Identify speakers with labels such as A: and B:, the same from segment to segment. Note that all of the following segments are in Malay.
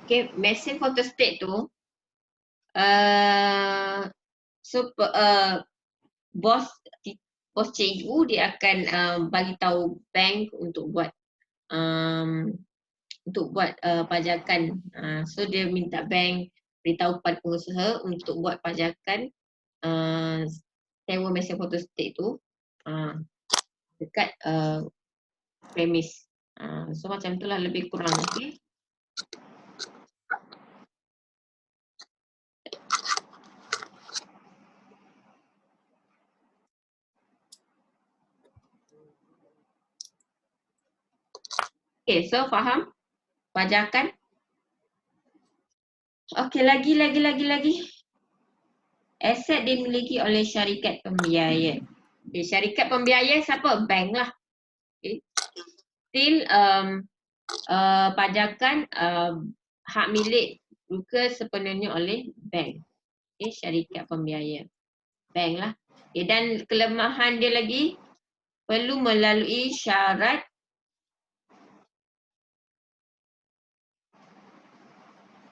A: Okay, mesin photostat tu bos cikgu dia akan bagi tahu bank untuk buat pajakan. So dia minta bank beritahu kepada pengusaha untuk buat pajakan sewa mesin photostat tu dekat premis. So macam itulah lebih kurang. Okay. Okay, so faham pajakan? Okay, lagi. Aset dimiliki oleh syarikat pembiaya. Okay, syarikat pembiaya siapa? Bank lah. Okay. Still pajakan hak milik juga sepenuhnya oleh bank. Okay, syarikat pembiaya. Bank lah. Okay, dan kelemahan dia lagi perlu melalui syarat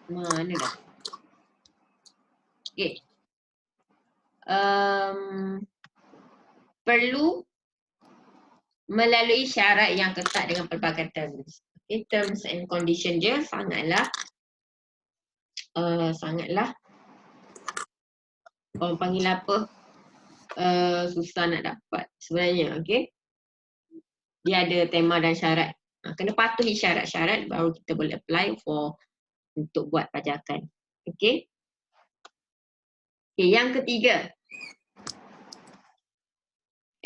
A: mana dah? Okay. Perlu melalui syarat yang ketat dengan pelbagai terms. Okay, terms and condition je sangatlah orang panggil apa susah nak dapat sebenarnya. Okay, dia ada tema dan syarat. Kena patuhi syarat-syarat baru kita boleh apply untuk buat pajakan. Okay. Okay, yang ketiga.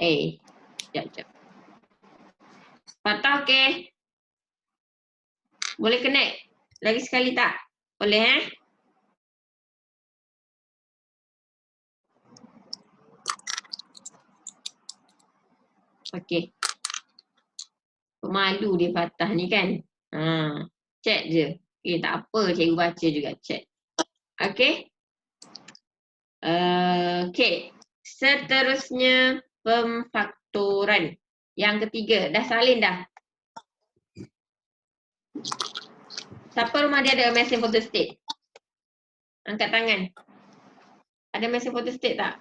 A: Sekejap. Patah okay. Boleh connect? Lagi sekali tak? Boleh Okay. Pemalu dia patah ni kan. Chat je. Okay, tak apa, cikgu baca juga chat. Okay. Okay. Seterusnya pemfaktoran. Yang ketiga. Dah salin dah. Siapa rumah dia ada mesin photostat? Angkat tangan. Ada mesin photostat tak?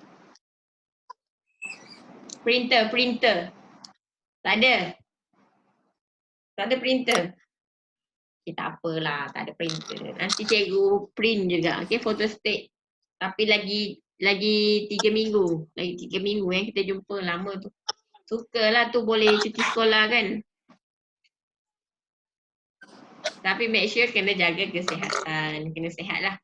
A: Printer. Tak ada. Tak ada printer. Okay, tak apalah, tak ada printer. Nanti cikgu print juga. Okay, photostat. Tapi lagi 3 minggu. Lagi 3 minggu kita jumpa lama tu. Sukalah tu boleh cuti sekolah kan. Tapi make sure kena jaga kesihatan. Kena sihat lah.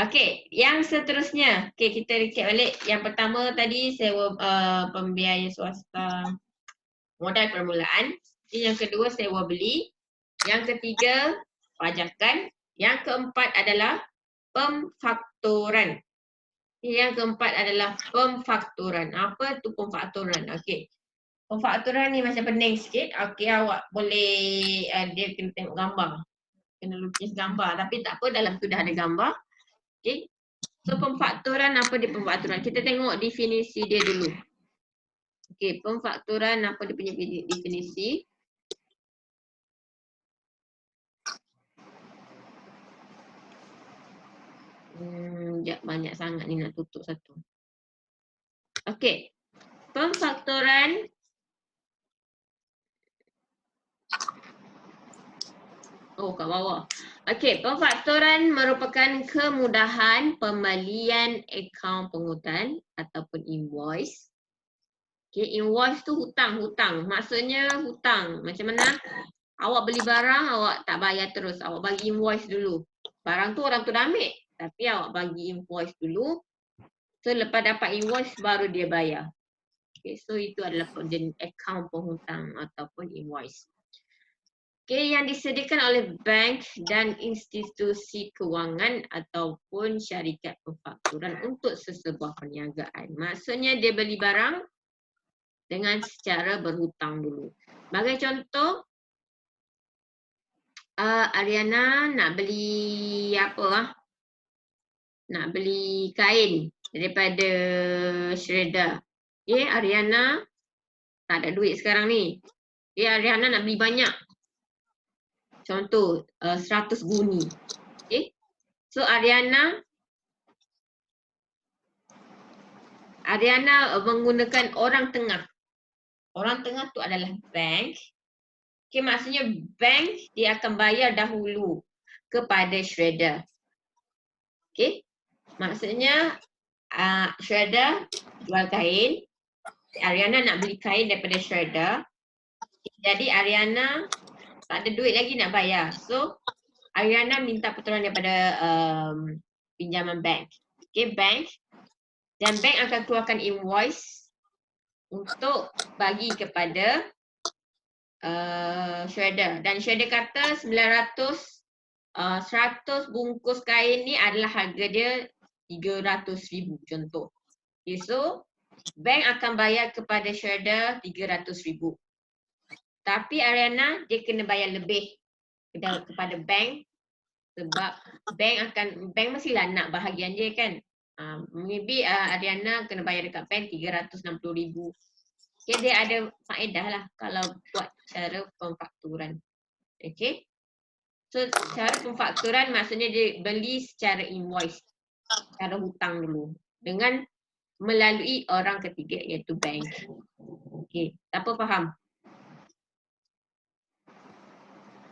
A: Okay, yang seterusnya. Okay, kita recap balik. Yang pertama tadi sewa pembiaya swasta modal permulaan. Yang kedua sewa beli. Yang ketiga pajakan. Yang keempat adalah pemfaktoran. Yang keempat adalah pemfaktoran. Apa tu pemfaktoran? Okey. Pemfaktoran ni macam pening sikit. Okey, awak boleh dia kena tengok gambar. Kena lukis gambar. Tapi tak apa, dalam tu dah ada gambar. Okey. So pemfaktoran, apa dia pemfaktoran? Kita tengok definisi dia dulu. Okey, pemfaktoran apa dia punya definisi? Banyak sangat ni nak tutup satu. Okey. Pemfaktoran kat bawah. Okey, pemfaktoran merupakan kemudahan pembalian akaun penghutan ataupun invoice. Okey, invoice tu hutang. Maksudnya hutang. Macam mana? Awak beli barang, awak tak bayar terus. Awak bagi invoice dulu. Barang tu orang tu dah ambil. Tapi awak bagi invoice dulu. So, lepas dapat invoice, baru dia bayar. Okay, so itu adalah jenis akaun penghutang ataupun invoice. Okay, yang disediakan oleh bank dan institusi kewangan ataupun syarikat pemfakturan untuk sesebuah perniagaan. Maksudnya dia beli barang dengan secara berhutang dulu. Sebagai contoh, Ariana nak beli apa? Nak beli kain daripada Shredder. Okay, Ariana tak ada duit sekarang ni. Okay, Ariana nak beli banyak. Contoh, 100 guni. Okay. So Ariana menggunakan orang tengah. Orang tengah tu adalah bank. Okay, maksudnya bank dia akan bayar dahulu kepada Shredder. Okay. Maksudnya Shredder jual kain. Ariana nak beli kain daripada Shredder. Jadi Ariana tak ada duit lagi nak bayar. So Ariana minta pertolongan daripada pinjaman bank. Okay, bank. Dan bank akan keluarkan invoice untuk bagi kepada Shredder. Dan Shredder kata 100 bungkus kain ni adalah harga dia 300,000 contoh. Okay, so bank akan bayar kepada Shredder 300,000. Tapi Ariana dia kena bayar lebih kepada bank sebab bank mestilah nak bahagian dia kan. Maybe Ariana kena bayar dekat bank 360,000. Okay, dia ada faedah lah kalau buat cara pemfakturan. Okay. So cara pemfakturan maksudnya dia beli secara invoice, secara hutang dulu dengan melalui orang ketiga iaitu bank. Okay, siapa faham?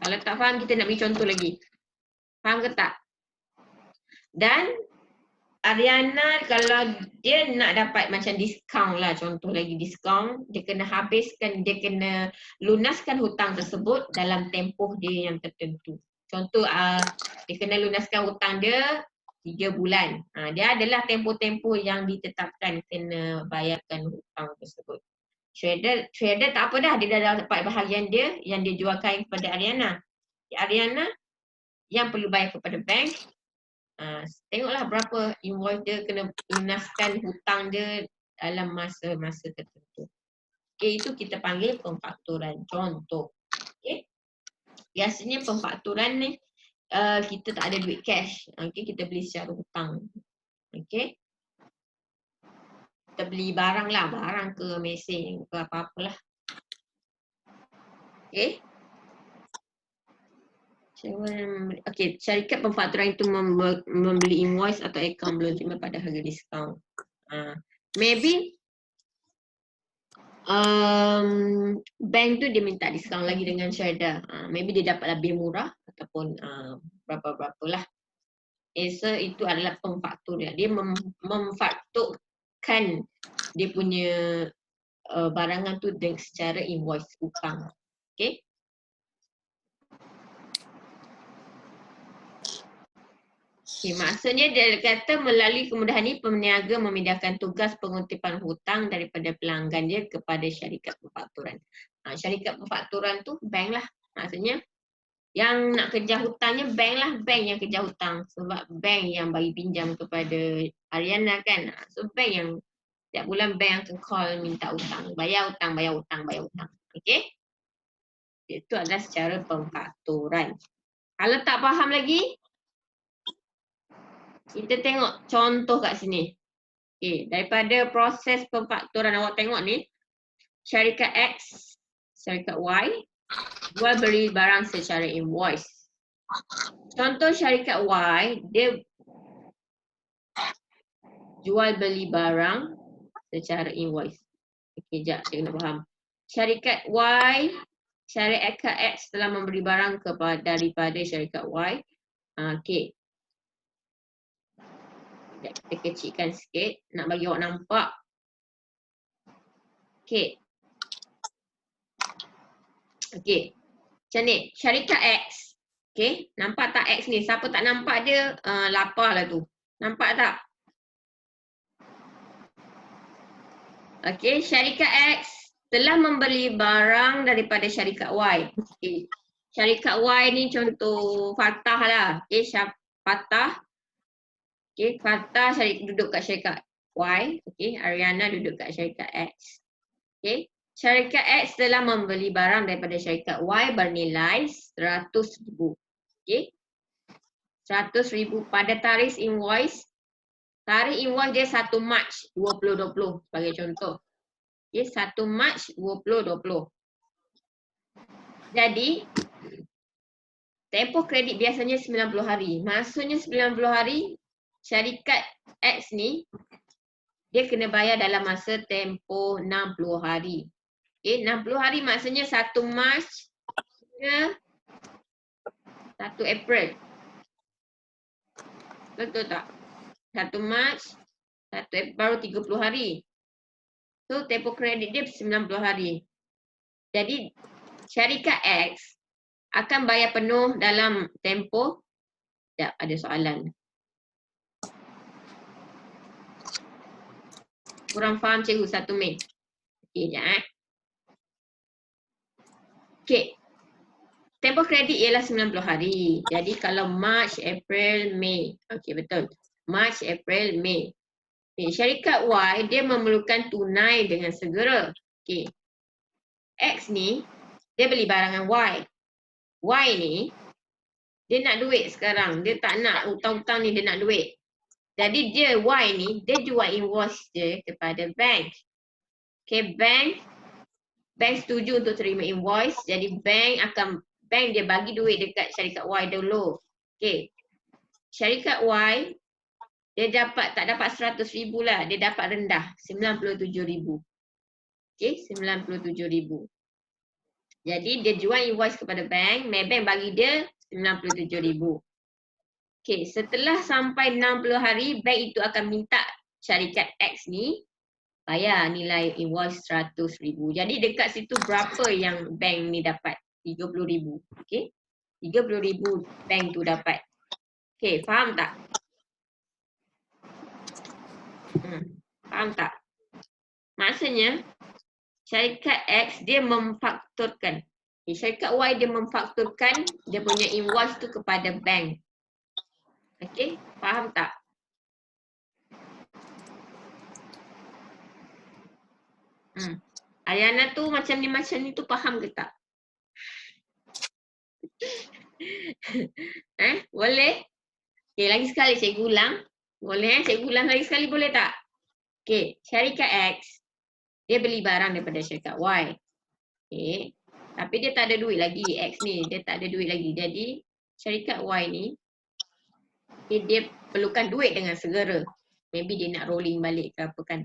A: Kalau tak faham kita nak beri contoh lagi. Faham ke tak? Dan Ariana kalau dia nak dapat macam diskaun lah, contoh lagi diskaun, dia kena lunaskan hutang tersebut dalam tempoh dia yang tertentu. Contoh dia kena lunaskan hutang dia 3 bulan. Dia adalah tempoh-tempoh yang ditetapkan kena bayarkan hutang tersebut. Shredder tak apa dah, dia dah dapat bahagian dia yang dia jual kain kepada Ariana. Ariana yang perlu bayar kepada bank. Tengoklah berapa invoice dia kena lunaskan hutang dia dalam masa-masa tertentu. Okay, itu kita panggil pemfakturan. Contoh. Okay. Biasanya pemfakturan ni kita tak ada duit cash. Okay, kita beli secara hutang. Okay. Kita beli barang lah, barang ke mesin ke apa-apalah. Okay. Okay, syarikat pemfakturan itu membeli invoice atau akaun belum terima pada harga diskaun. Maybe bank tu dia minta diskaun lagi dengan Shredder. Maybe dia dapat lebih murah ataupun berapa-berapalah. So itu adalah pemfakturan. Dia memfakturkan dia punya barangan tu secara invoice hutang. Okay. Okay, maksudnya dia kata melalui kemudahan ini peniaga memindahkan tugas pengutipan hutang daripada pelanggan dia kepada syarikat pemfakturan. Syarikat pemfakturan tu bank lah. Maksudnya yang nak kejar hutangnya bank lah, bank yang kejar hutang. Sebab bank yang bagi pinjam kepada Ariana kan. So bank yang setiap bulan bank akan call minta hutang. Bayar hutang. Okay. Itu adalah secara pemfakturan. Kalau tak faham lagi, kita tengok contoh kat sini. Okay, daripada proses pemfakturan awak tengok ni, syarikat X, syarikat Y, jual beli barang secara invoice. Contoh syarikat Y, dia jual beli barang secara invoice. Okay, sekejap, saya kena faham. Syarikat Y, syarikat X telah membeli barang daripada syarikat Y. Okay. Kita kecilkan sikit, nak bagi awak nampak. Okay. Okay. Macam ni, syarikat X. Okay, nampak tak X ni? Siapa tak nampak dia, lapar lah tu. Nampak tak? Okay, syarikat X telah membeli barang daripada syarikat Y. Okay. Syarikat Y ni contoh Fatah lah. Okay, Fatah. Okay, Fatah duduk kat syarikat Y. Okay, Ariana duduk kat syarikat X. Okay, syarikat X telah membeli barang daripada syarikat Y bernilai 100,000. Okay, 100,000 pada tarikh invoice. Tarikh invoice dia 1 Mac 2020 sebagai contoh. Okay, 1 Mac 2020. Jadi, tempoh kredit biasanya 90 hari. Maksudnya 90 hari, syarikat X ni, dia kena bayar dalam masa tempoh 60 hari. Okay, 60 hari maksudnya 1 Mac ke 1 April. Betul tak? 1 Mac, 1 April baru 30 hari. So, tempoh kredit dia 90 hari. Jadi, syarikat X akan bayar penuh dalam tempoh. Sekejap, ada soalan. Kurang faham cikgu 1 Mei. Okey, sekejap. Okey. Tempoh kredit ialah 90 hari. Jadi, kalau March, April, Mei. Okey, betul. March, April, Mei. Okay, syarikat Y, dia memerlukan tunai dengan segera. Okay. X ni, dia beli barangan Y. Y ni, dia nak duit sekarang. Dia tak nak hutang-hutang ni, dia nak duit. Jadi dia, Y ni, dia jual invoice dia kepada bank. Okay, bank setuju untuk terima invoice. Jadi bank dia bagi duit dekat syarikat Y dulu. Okay. Syarikat Y, dia tak dapat 100,000 lah. Dia dapat rendah, 97,000. Okay, 97,000. Jadi dia jual invoice kepada bank bagi dia 97,000. Okay, setelah sampai 60 hari, bank itu akan minta syarikat X ni bayar nilai invoice 100,000. Jadi dekat situ berapa yang bank ni dapat? 30,000. Okay, 30,000 bank tu dapat. Okay, faham tak? Faham tak? Maksudnya, syarikat X dia memfakturkan. Syarikat Y dia memfakturkan dia punya invoice tu kepada bank. Okey, faham tak? Ariana tu macam ni tu faham ke tak? Boleh? Okey, lagi sekali cikgu ulang. Boleh cikgu ulang lagi sekali boleh tak? Okey, syarikat X dia beli barang daripada syarikat Y. Okey. Tapi dia tak ada duit lagi, X ni, dia tak ada duit lagi. Jadi, syarikat Y ni, dia perlukan duit dengan segera. Maybe dia nak rolling balik ke apa kan.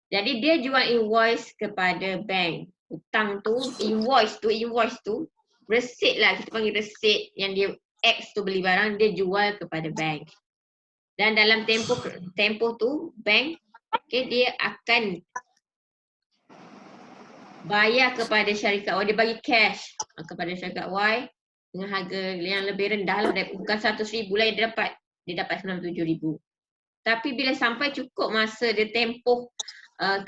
A: Jadi, dia jual invoice kepada bank. Hutang tu, invoice tu, resit lah, kita panggil resit yang dia X tu beli barang, dia jual kepada bank. Dan dalam tempoh tu, bank, okay, dia akan bayar kepada syarikat Y, dia bagi cash kepada syarikat Y dengan harga yang lebih rendah lah, bukan 100,000 lah yang dia dapat 97,000. Tapi bila sampai cukup masa dia tempoh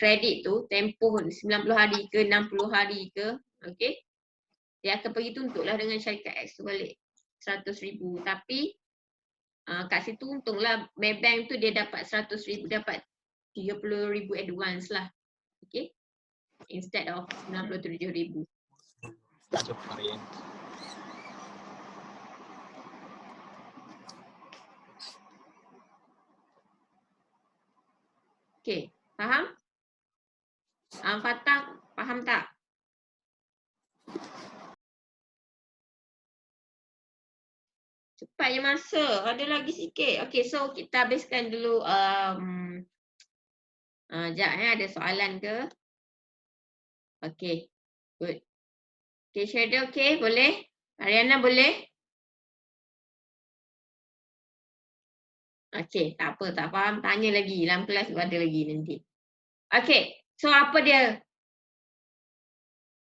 A: kredit tu, tempoh 90 hari ke 60 hari ke, okey, dia akan pergi tuntutlah dengan syarikat X tu balik 100,000. Tapi kat situ untunglah Maybank tu dia dapat 100,000, dapat 30,000 advance lah. Okey. Instead of 97,000. Okey, faham? Fatah, faham tak? Cepat je masa, ada lagi sikit. Okey, so kita habiskan dulu. Sekejap ada soalan ke? Okey, good. Okey, Shadow okey, boleh? Ariana boleh? Okey, tak apa, tak faham, tanya lagi. Dalam kelas ada lagi nanti. Okey, so apa dia?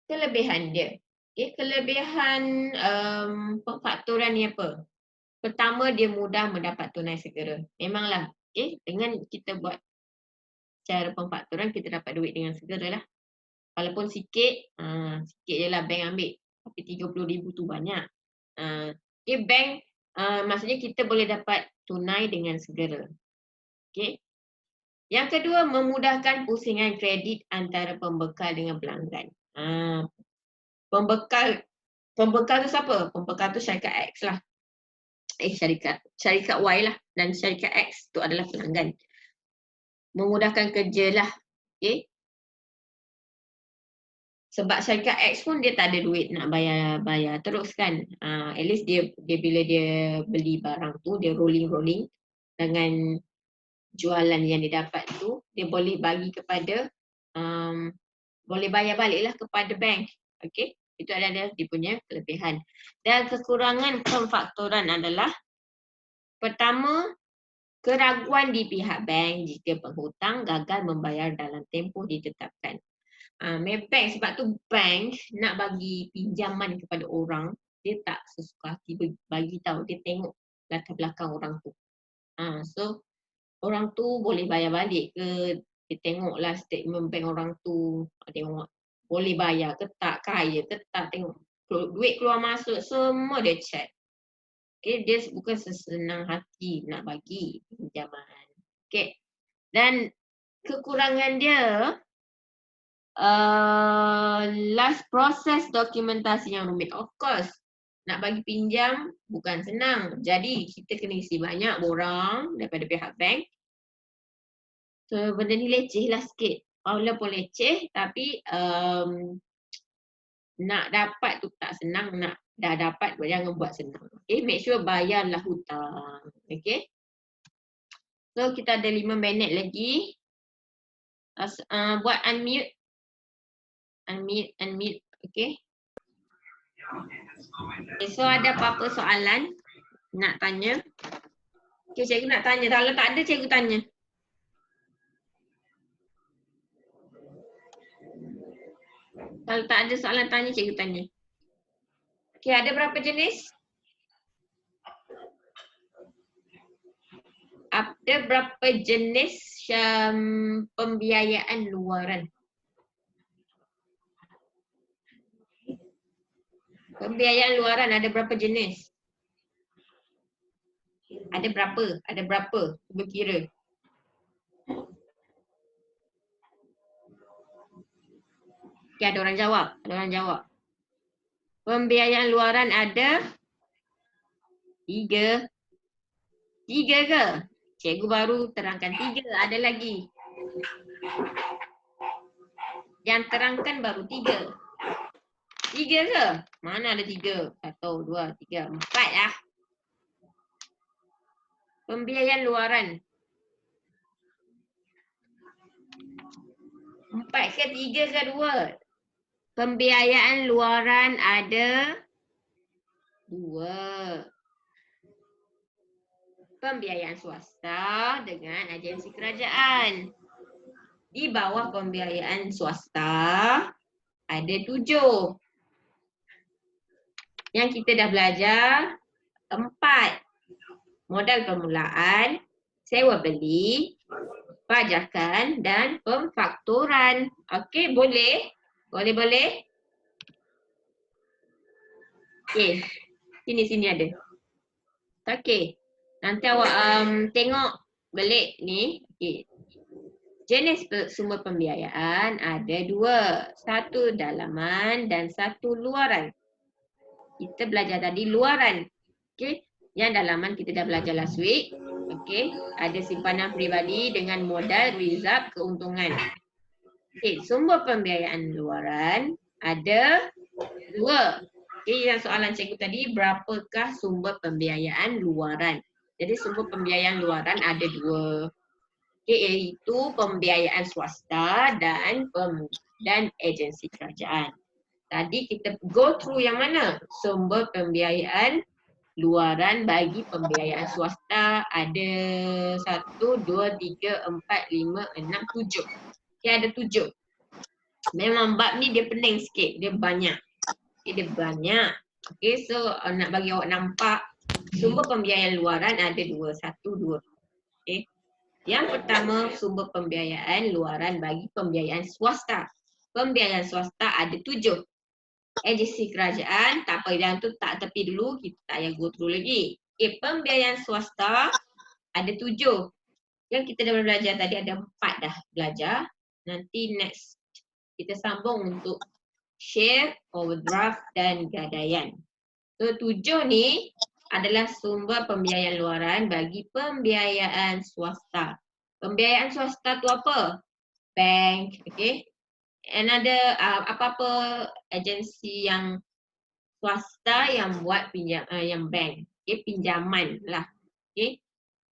A: Kelebihan dia. Okay, kelebihan pemfakturan ni apa? Pertama, dia mudah mendapat tunai segera. Memanglah, okay, dengan kita buat cara pemfakturan, kita dapat duit dengan segera lah. Walaupun sikit, sikit je lah bank ambil. Tapi 30,000 tu banyak. Okay, bank, maksudnya kita boleh dapat tunai dengan segera. Okay. Yang kedua, memudahkan pusingan kredit antara pembekal dengan pelanggan. Pembekal tu siapa? Pembekal tu syarikat X lah. Syarikat Y lah. Dan syarikat X tu adalah pelanggan. Memudahkan kerja lah. Okay. Sebab syarikat X pun dia tak ada duit nak bayar terus kan. At least dia bila dia beli barang tu, dia rolling dengan jualan yang dia dapat tu, dia boleh bagi kepada boleh bayar baliklah kepada bank. Okey, itu adalah dia punya kelebihan. Dan kekurangan pemfaktoran adalah pertama, keraguan di pihak bank jika penghutang gagal membayar dalam tempoh ditetapkan. Maybank, sebab tu bank nak bagi pinjaman kepada orang, dia tak sesuka hati bagi tahu, dia tengok latar belakang orang tu. So orang tu boleh bayar balik ke, dia tengoklah statement bank orang tu, tengok boleh bayar ke tak, kaya ke tak, tengok duit keluar masuk semua dia check. Okay, dia bukan sesenang hati nak bagi pinjaman. Okay, dan kekurangan dia last proses dokumentasi yang rumit. Of course, nak bagi pinjam bukan senang. Jadi kita kena isi banyak borang daripada pihak bank. So benda ni leceh lah sikit. Walaupun leceh tapi nak dapat tu tak senang. Nak dah dapat jangan buat senang. Okay, make sure bayarlah hutang. Okay. So kita ada 5 minit lagi. Buat unmute. Unmute. Okay. So ada apa-apa soalan nak tanya? Okay, cikgu nak tanya. Kalau tak ada, cikgu tanya. Kalau tak ada soalan tanya, cikgu tanya. Okay, ada berapa jenis? Ada berapa jenis pembiayaan luaran? Pembiayaan luaran ada berapa jenis? Ada berapa? Ada berapa? Cuba kira. Okay, ada orang jawab. Ada orang jawab. Pembiayaan luaran ada 3. 3 ke? Cikgu baru terangkan 3. Ada lagi. Yang terangkan baru 3. 3 ke? Mana ada 3? 1, 2, 3, 4 lah. Pembiayaan luaran. 4 ke 3 ke 2? Pembiayaan luaran ada 2. Pembiayaan swasta dengan agensi kerajaan. Di bawah pembiayaan swasta ada 7. Yang kita dah belajar 4. Modal permulaan, sewa beli, pajakan dan pemfakturan. Okey, boleh? Boleh? Okey. Sini ada. Okey. Nanti awak tengok balik ni. Okey. Jenis sumber pembiayaan ada 2. 1 dalaman dan 1 luaran. Kita belajar tadi luaran. Okey. Yang dalaman kita dah belajar last week. Okey. Ada simpanan peribadi dengan modal reserve keuntungan. Okey. Sumber pembiayaan luaran ada 2. Okey. Yang soalan cikgu tadi, berapakah sumber pembiayaan luaran? Jadi sumber pembiayaan luaran ada 2. Okay, iaitu pembiayaan swasta dan agensi kerajaan. Tadi kita go through yang mana? Sumber pembiayaan luaran bagi pembiayaan swasta ada 1, 2, 3, 4, 5, 6, 7. Okay, ada 7. Memang bab ni dia pening sikit, dia banyak. Okay, dia banyak. Okay, so nak bagi awak nampak sumber pembiayaan luaran ada 2, 1, 2. Okay. Yang pertama, sumber pembiayaan luaran bagi pembiayaan swasta. Pembiayaan swasta ada 7. Agensi kerajaan, tak apa, yang tu tak tepi dulu, kita tak payah go through lagi. Okay, pembiayaan swasta ada 7. Yang kita dah belajar tadi ada 4 dah belajar. Nanti next kita sambung untuk share, overdraft dan gadaian. So 7 ni adalah sumber pembiayaan luaran bagi pembiayaan swasta. Pembiayaan swasta tu apa? Bank, okay? another apa-apa agensi yang swasta yang buat yang bank. Okay, pinjaman lah. Okay.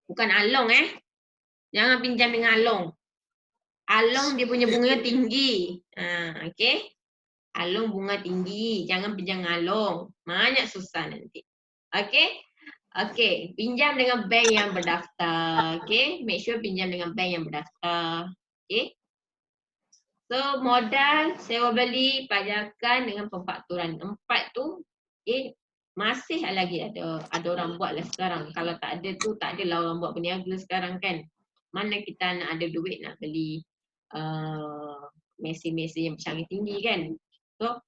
A: Bukan Along Jangan pinjam dengan Along. Along dia punya bunga tinggi. Okay. Along bunga tinggi. Jangan pinjam dengan Along. Banyak susah nanti. Okay. Okay. Pinjam dengan bank yang berdaftar. Okay. Make sure pinjam dengan bank yang berdaftar. Okay. So modal, sewa beli, pajakan dengan pemfakturan. 4 tu masih lagi ada orang buat lah sekarang. Kalau tak ada tu tak adalah orang buat peniaga sekarang kan. Mana kita nak ada duit nak beli mesin-mesin yang bercanggih tinggi kan. So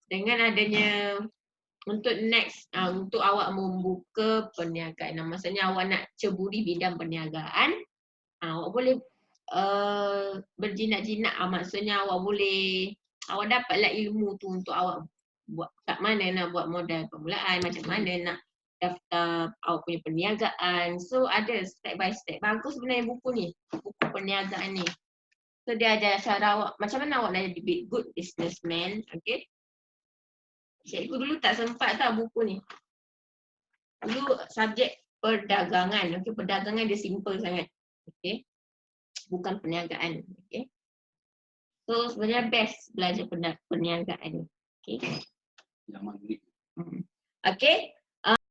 A: dengan adanya untuk next untuk awak membuka perniagaan, maksudnya awak nak ceburi bidang perniagaan, awak boleh berjinak-jinak, maksudnya awak dapatlah ilmu tu untuk awak buat kat mana nak buat modal permulaan, macam mana nak daftar awak punya perniagaan. So ada step by step. Bagus sebenarnya buku ni, buku perniagaan ni. So dia ajar cara awak macam mana awak nak jadi good businessman. Okay. Cikgu dulu tak sempat tahu buku ni. Dulu subjek perdagangan. Okay, perdagangan dia simple sangat. Okay. Bukan perniagaan. Okay. So sebenarnya best belajar perniagaan ni. Okay. Okay.